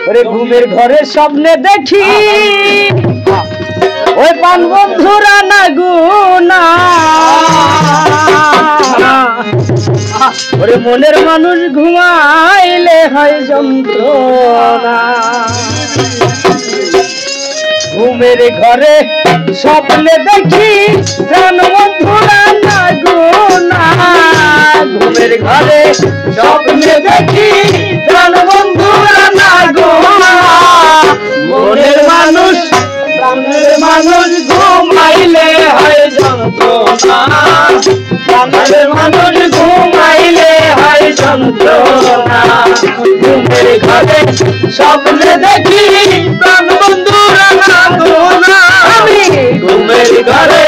ওরে ঘুমের ঘরে স্বপ্নে দেখি ওই পান বন্ধুরা না গুনা ওরে মনের মানুষ ঘুমাইলে হয় যন্ত্রণা ঘুমের ঘরে স্বপ্নে দেখি প্রাণ বন্ধুরা না গুনা ঘুমের ঘরে স্বপ্নে দেখি প্রাণ বন্ধুরা না গুনা মনের মানুষ প্রাণের মানুষ ঘুমাইলে হয় যন্ত্রণা প্রাণের মানুষ ঘুমাইলে হয় যন্ত্রণা ঘুমের ঘরে স্বপ্নে দেখি প্রাণ বন্ধুরা না গুনা আমি ঘুমের ঘরে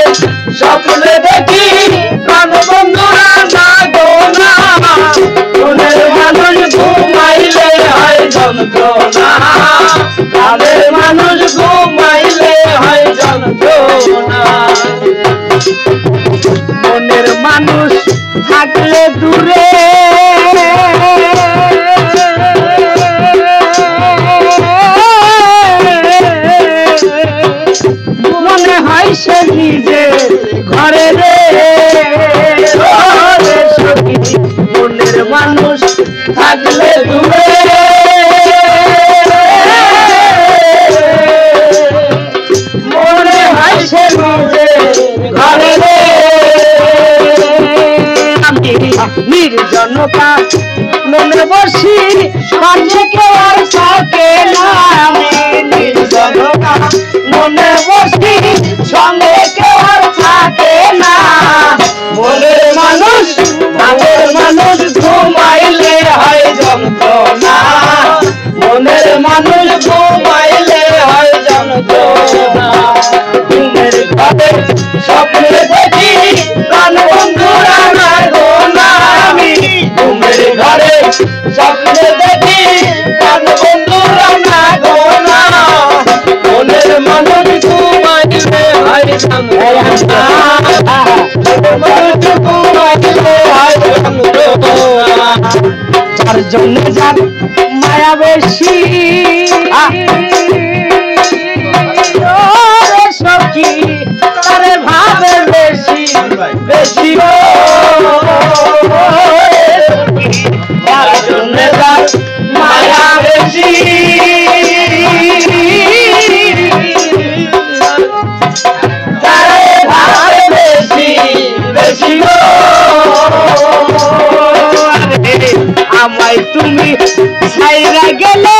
স্বপ্নে দেখি প্রাণ বন্ধুরা না গুনা মনের মানুষ ঘুমাইলে হয় যন্ত্রণা প্রাণের মানুষ ঘুমাইলে হয় যন্ত্রণা মনের মানুষ থাকলে দূরে মনে হয় সে নিজের ঘরে রে মনের মানুষ থাকলে দূরে মনে হয় সে নিজের ঘরে রে আমি নির্জনতা মনে বসি সঙ্গে কেউ আর থাকে না আমি নির্জনতা মনে বসি সঙ্গে কেউ আর থাকে না মনের মানুষ ঘুমাইলে হয় যন্ত্রণা মনের মানুষ ঘুমাইলে হয় যন্ত্রণা ঘুমের ঘরে স্বপ্নে দেখি প্রাণ বন্ধুরা না গোনা আমি ঘুমের ঘরে স্বপ্নে দেখি প্রাণ বন্ধুরা না গোনা মনের মানুষ ঘুমাইলে হয় যন্ত্রণা যার জন্য যার মায়া বেশি সখী তারে ভাবে বেশি বেশি যার জন্য যার মায়া বেশি তারে ভাবে বেশি বেশি আমায় তুমি ছাইরা গেলে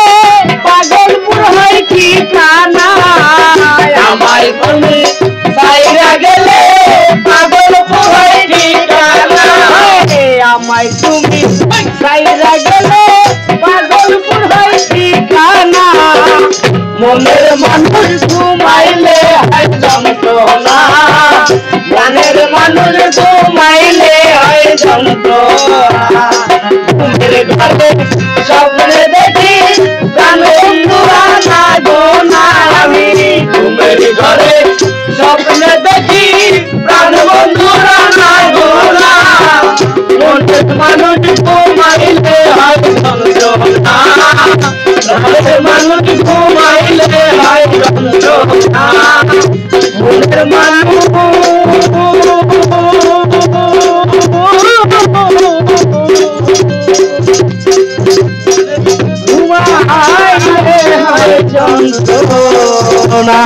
পাগলপুর হয় ঠিকানা আমায় তুমি ছাইরা গেলে পাগলপুর হয় ঠিকানা আমায় তুমি ছাইরা গেলে পাগলপুর হয় ঠিকানা মনের মানুষ ঘুমাইলে হয় যন্ত্রণা মনের মানুষ ঘুমাইলে হয় যন্ত্রণা ঘুমের ঘরে স্বপ্নে দেখি প্রাণ বন্ধুরা না গোনা আমি ঘুমের ঘরে স্বপ্নে দেখি প্রাণ বন্ধুরা না গোনা মনের মানুষ ঘুমাইলে হয় যন্ত্রণা মনের মানুষ ঘুমাইলে হয় যন্ত্রণা মনের মানুষ ঘুমাইলে হয় যন্ত্রণা